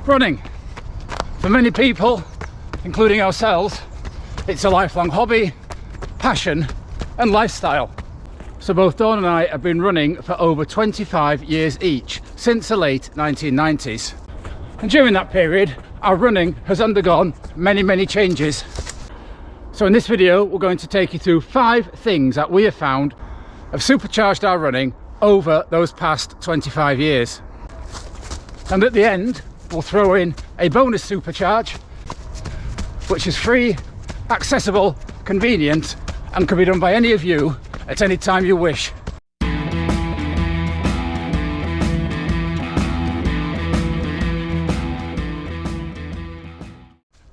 Running. For many people, including ourselves, it's a lifelong hobby, passion and lifestyle. So both Dawn and I have been running for over 25 years each, since the late 1990s. And during that period, our running has undergone many changes. So in this video, we're going to take you through 5 things that we have found have supercharged our running over those past 25 years. And at the end, we'll throw in a bonus supercharge, which is free, accessible, convenient, and can be done by any of you at any time you wish.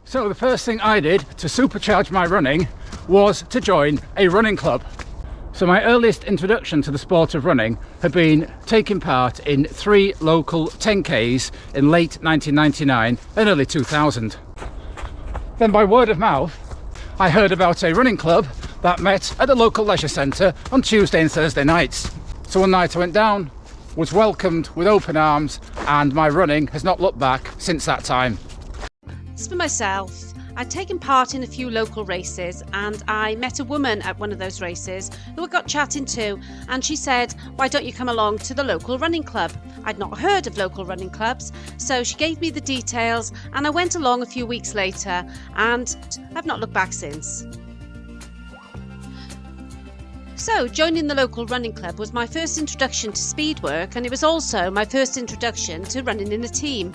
So the first thing I did to supercharge my running was to join a running club. So my earliest introduction to the sport of running had been taking part in 3 local 10Ks in late 1999 and early 2000. Then by word of mouth, I heard about a running club that met at a local leisure centre on Tuesday and Thursday nights. So one night I went down, was welcomed with open arms, and my running has not looked back since that time. As for myself, I'd taken part in a few local races, and I met a woman at one of those races who I got chatting to, and she said, "Why don't you come along to the local running club?" I'd not heard of local running clubs, so she gave me the details, and I went along a few weeks later, and I've not looked back since. So joining the local running club was my first introduction to speed work, and it was also my first introduction to running in a team.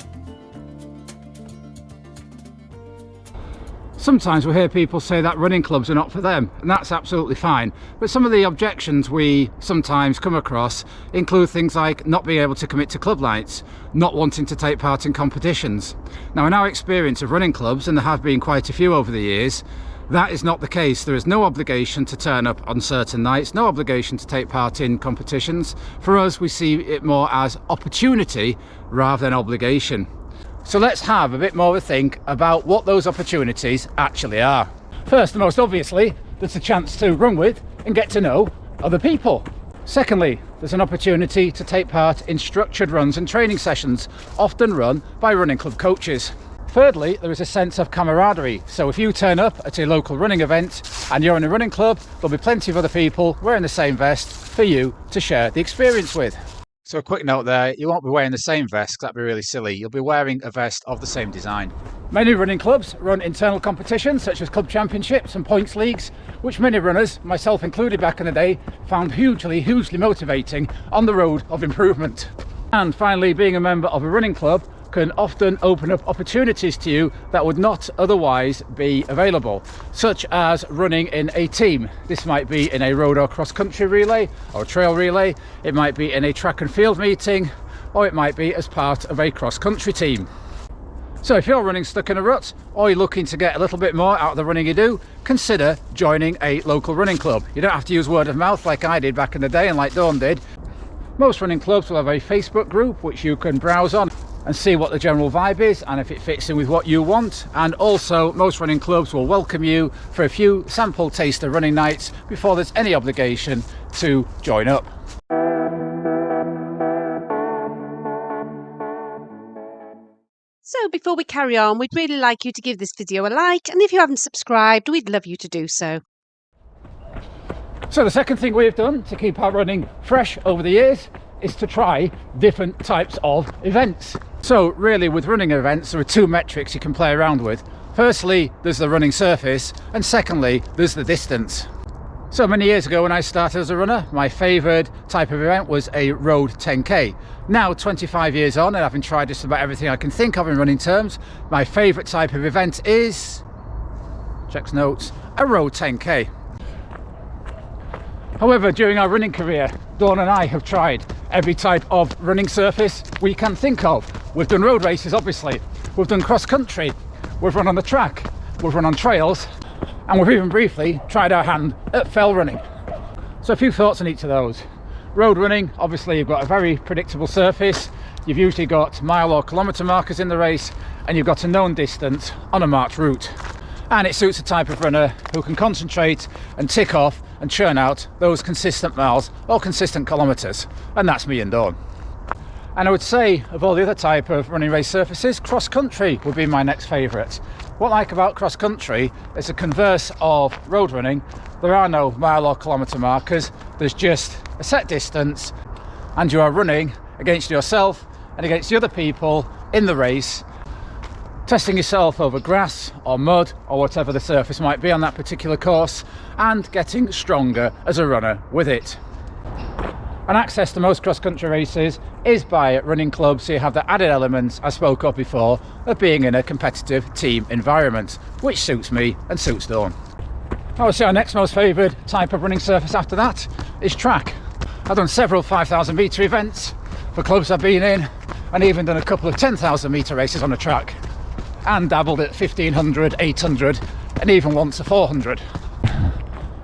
Sometimes we hear people say that running clubs are not for them, and that's absolutely fine. But some of the objections we sometimes come across include things like not being able to commit to club nights, not wanting to take part in competitions. Now, in our experience of running clubs, and there have been quite a few over the years, that is not the case. There is no obligation to turn up on certain nights, no obligation to take part in competitions. For us, we see it more as opportunity rather than obligation. So let's have a bit more of a think about what those opportunities actually are. First and most obviously, there's a chance to run with and get to know other people. Secondly, there's an opportunity to take part in structured runs and training sessions, often run by running club coaches. Thirdly, there is a sense of camaraderie. So if you turn up at a local running event and you're in a running club, there'll be plenty of other people wearing the same vest for you to share the experience with. So a quick note there, you won't be wearing the same vest, that'd be really silly. You'll be wearing a vest of the same design. Many running clubs run internal competitions such as club championships and points leagues, which many runners, myself included back in the day, found hugely motivating on the road of improvement. And finally, being a member of a running club can often open up opportunities to you that would not otherwise be available, such as running in a team. This might be in a road or cross country relay or trail relay, it might be in a track and field meeting, or it might be as part of a cross country team. So if you're running stuck in a rut, or you're looking to get a little bit more out of the running you do, consider joining a local running club. You don't have to use word of mouth like I did back in the day and like Dawn did. Most running clubs will have a Facebook group which you can browse on and see what the general vibe is and if it fits in with what you want. And also most running clubs will welcome you for a few sample taster running nights before there's any obligation to join up. So before we carry on, we'd really like you to give this video a like, and if you haven't subscribed, we'd love you to do so. So the second thing we've done to keep our running fresh over the years is to try different types of events. So really with running events, there are 2 metrics you can play around with. Firstly, there's the running surface, and secondly, there's the distance. So many years ago when I started as a runner, my favoured type of event was a road 10K. Now 25 years on, and having tried just about everything I can think of in running terms, my favourite type of event is, checks notes, a road 10K. However, during our running career, Dawn and I have tried every type of running surface we can think of. We've done road races, obviously. We've done cross country. We've run on the track. We've run on trails. And we've even briefly tried our hand at fell running. So a few thoughts on each of those. Road running, obviously you've got a very predictable surface. You've usually got mile or kilometre markers in the race, and you've got a known distance on a marked route. And it suits a type of runner who can concentrate and tick off and churn out those consistent miles or consistent kilometres, and that's me and Dawn. And I would say, of all the other type of running race surfaces, cross country would be my next favourite. What I like about cross country is the converse of road running. There are no mile or kilometre markers, there's just a set distance, and you are running against yourself and against the other people in the race, testing yourself over grass or mud or whatever the surface might be on that particular course, and getting stronger as a runner with it. And access to most cross-country races is by running clubs, so you have the added elements I spoke of before of being in a competitive team environment, which suits me and suits Dawn. I would say our next most favoured type of running surface after that is track. I've done several 5,000 metre events for clubs I've been in, and even done a couple of 10,000 metre races on a track, and dabbled at 1,500, 800 and even once a 400.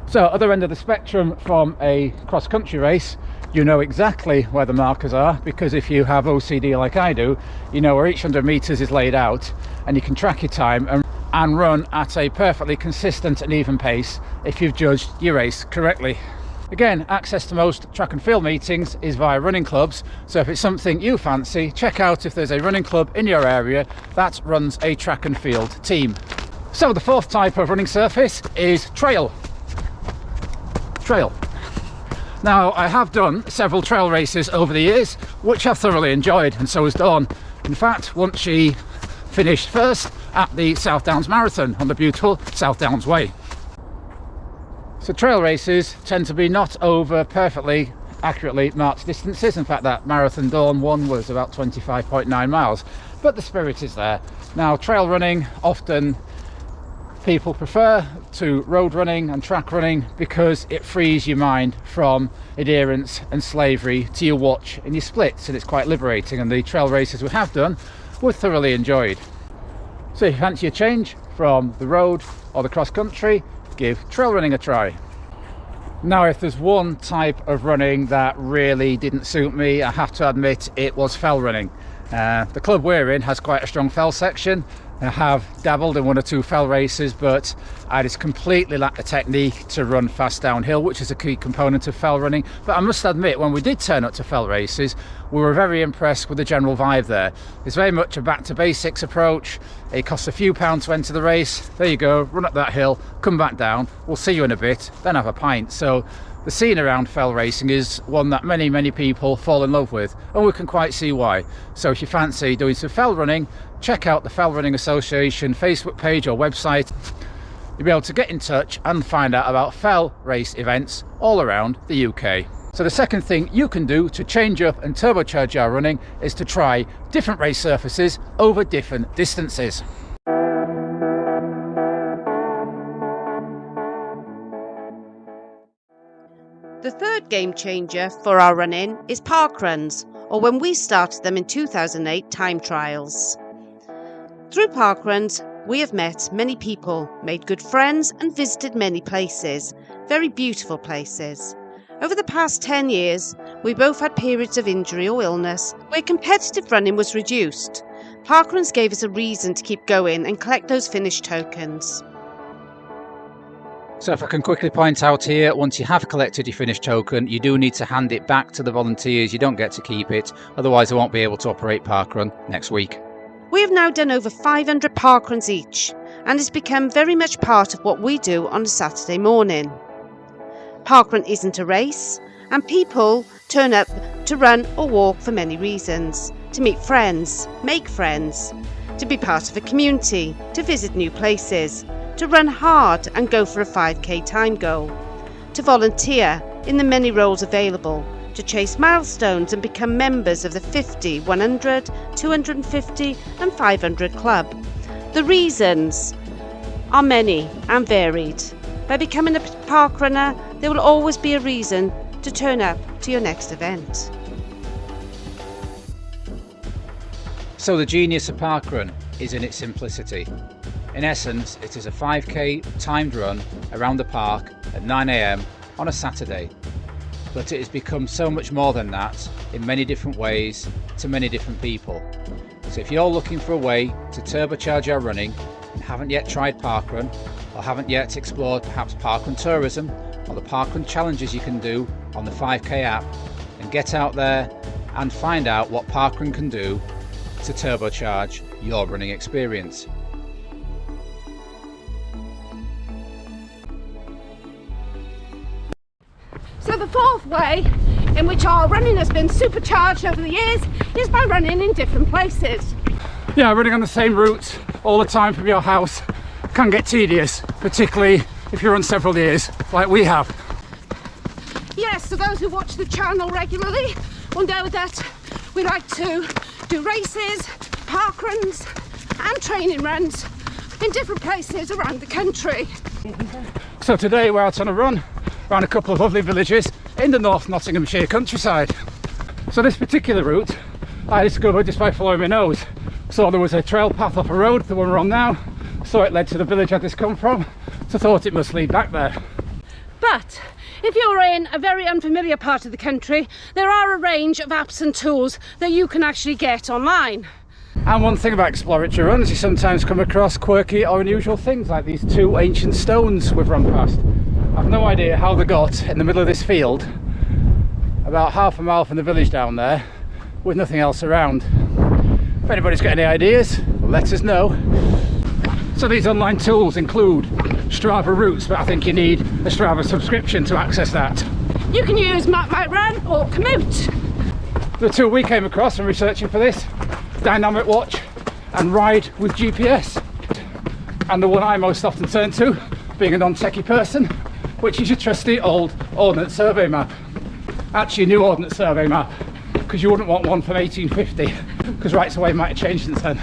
So other end of the spectrum from a cross-country race, you know exactly where the markers are, because if you have OCD like I do, you know where each 100 metres is laid out, and you can track your time and run at a perfectly consistent and even pace if you've judged your race correctly. Again, access to most track and field meetings is via running clubs, so if it's something you fancy, check out if there's a running club in your area that runs a track and field team. So the fourth type of running surface is trail. Now, I have done several trail races over the years, which I've thoroughly enjoyed, and so has Dawn. In fact, once she finished first at the South Downs Marathon on the beautiful South Downs Way. So trail races tend to be not over perfectly accurately marked distances. In fact, that marathon Dawn won was about 25.9 miles, but the spirit is there. Now, trail running, often people prefer to road running and track running because it frees your mind from adherence and slavery to your watch and your splits, and it's quite liberating, and the trail races we have done were thoroughly enjoyed. So if you fancy a change from the road or the cross country, give trail running a try. Now, if there's one type of running that really didn't suit me, I have to admit it was fell running. The club we're in has quite a strong fell section. I have dabbled in one or two fell races, but I just completely lack the technique to run fast downhill, which is a key component of fell running. But I must admit, when we did turn up to fell races, we were very impressed with the general vibe there. It's very much a back to basics approach. It costs a few pounds to enter the race. There you go, run up that hill, come back down, we'll see you in a bit, then have a pint. So the scene around fell racing is one that many people fall in love with, and we can quite see why. So if you fancy doing some fell running, check out the Fell Running Association Facebook page or website. You'll be able to get in touch and find out about fell race events all around the UK. So the second thing you can do to change up and turbocharge your running is to try different race surfaces over different distances. The third game changer for our running is parkruns, or when we started them in 2008, time trials. Through parkruns, we have met many people, made good friends and visited many places, very beautiful places. Over the past 10 years, we both had periods of injury or illness where competitive running was reduced. Parkruns gave us a reason to keep going and collect those finish tokens. So if I can quickly point out here, once you have collected your finish token, you do need to hand it back to the volunteers. You don't get to keep it, otherwise I won't be able to operate Parkrun next week. We have now done over 500 parkruns each, and it's become very much part of what we do on a Saturday morning. Parkrun isn't a race, and people turn up to run or walk for many reasons: to meet friends, make friends, to be part of a community, to visit new places, to run hard and go for a 5k time goal, to volunteer in the many roles available, to chase milestones and become members of the 50, 100, 250 and 500 club. The reasons are many and varied. By becoming a park runner, there will always be a reason to turn up to your next event. So the genius of Parkrun is in its simplicity. In essence, it is a 5k timed run around the park at 9 AM on a Saturday. But it has become so much more than that in many different ways to many different people. So if you're looking for a way to turbocharge your running and haven't yet tried Parkrun, or haven't yet explored perhaps Parkrun tourism or the Parkrun challenges you can do on the 5k app, then get out there and find out what Parkrun can do to turbocharge your running experience. So the fourth way in which our running has been supercharged over the years is by running in different places. Yeah, running on the same route all the time from your house can get tedious, particularly if you run several years like we have. Yes, so those who watch the channel regularly will know that we like to do races, parkruns and training runs in different places around the country. So today we're out on a run around a couple of lovely villages in the North Nottinghamshire countryside. So this particular route I discovered just by following my nose. So there was a trail path off a road, the one we're on now, so it led to the village I'd just come from, so I thought it must lead back there. But if you're in a very unfamiliar part of the country, there are a range of apps and tools that you can actually get online. And one thing about exploratory runs, you sometimes come across quirky or unusual things like these two ancient stones we've run past. I've no idea how they got in the middle of this field, about half a mile from the village down there, with nothing else around. If anybody's got any ideas, let us know. So these online tools include Strava routes, but I think you need a Strava subscription to access that. You can use Map My Run or Commute. The two we came across when researching for this, Dynamic Watch and Ride with GPS. And the one I most often turn to, being a non-techie person, which is your trusty old Ordnance Survey map. Actually a new Ordnance Survey map, because you wouldn't want one from 1850, because rights of way might have changed since then.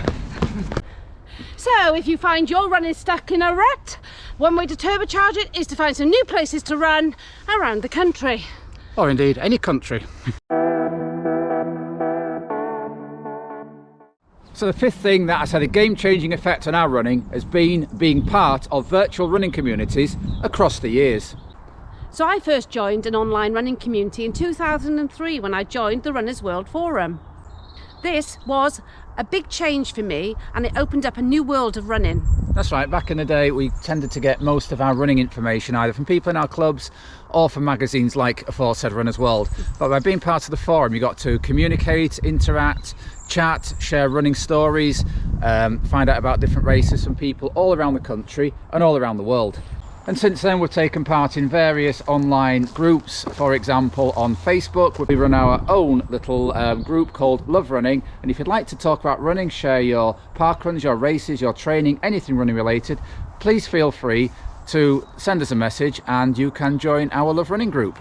So if you find you're running stuck in a rut, one way to turbocharge it is to find some new places to run around the country. Or indeed any country. So the fifth thing that has had a game-changing effect on our running has been being part of virtual running communities across the years. So I first joined an online running community in 2003 when I joined the Runners World Forum. This was a big change for me and it opened up a new world of running. That's right, back in the day we tended to get most of our running information either from people in our clubs or from magazines like aforesaid Runners World. But by being part of the forum you got to communicate, interact, chat, share running stories, find out about different races from people all around the country and all around the world. And since then we've taken part in various online groups. For example, on Facebook we run our own little group called Love Running, and if you'd like to talk about running, share your parkruns, your races, your training, anything running related, please feel free to send us a message and you can join our Love Running group.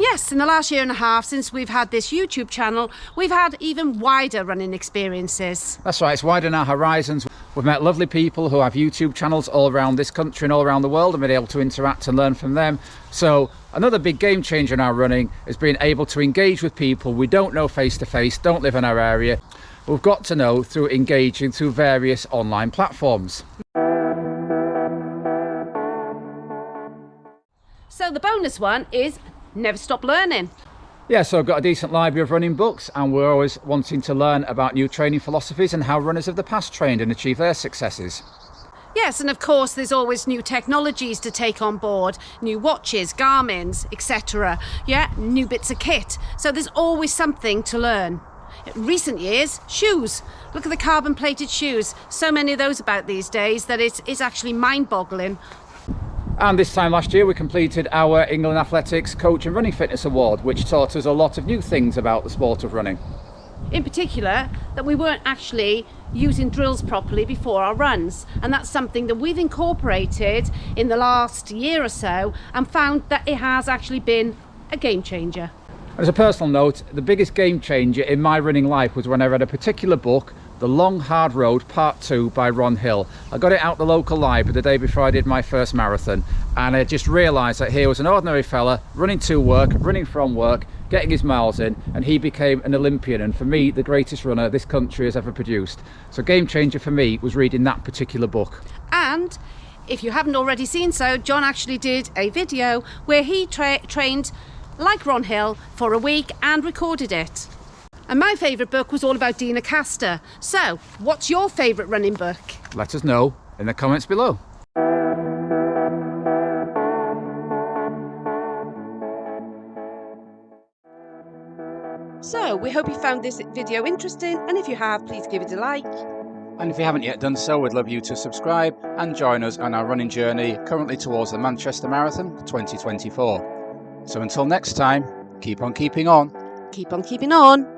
Yes, in the last year and a half since we've had this YouTube channel, we've had even wider running experiences. That's right, it's widened our horizons. We've met lovely people who have YouTube channels all around this country and all around the world and been able to interact and learn from them. So another big game changer in our running is being able to engage with people we don't know face to face, don't live in our area. We've got to know through engaging through various online platforms. So the bonus one is never stop learning. Yeah, so I've got a decent library of running books and we're always wanting to learn about new training philosophies and how runners of the past trained and achieved their successes. Yes, and of course there's always new technologies to take on board, new watches, Garmin's, etc. Yeah, new bits of kit. So there's always something to learn. In recent years, shoes. Look at the carbon plated shoes. So many of those about these days that it's actually mind-boggling. And this time last year we completed our England Athletics Coach and Running Fitness Award, which taught us a lot of new things about the sport of running. In particular, that we weren't actually using drills properly before our runs, and that's something that we've incorporated in the last year or so and found that it has actually been a game changer. As a personal note, the biggest game changer in my running life was when I read a particular book, The Long Hard Road Part 2 by Ron Hill. I got it out the local library the day before I did my first marathon, and I just realised that here was an ordinary fella running to work, running from work, getting his miles in, and he became an Olympian, and for me the greatest runner this country has ever produced. So game changer for me was reading that particular book. And if you haven't already seen so, John actually did a video where he trained like Ron Hill for a week and recorded it. And my favourite book was all about Dina Castor. So, what's your favourite running book? Let us know in the comments below. So, So we hope you found this video interesting, and if you have, please give it a like. And if you haven't yet done so, we'd love you to subscribe and join us on our running journey currently towards the Manchester Marathon 2024. So until next time, keep on keeping on. Keep on keeping on.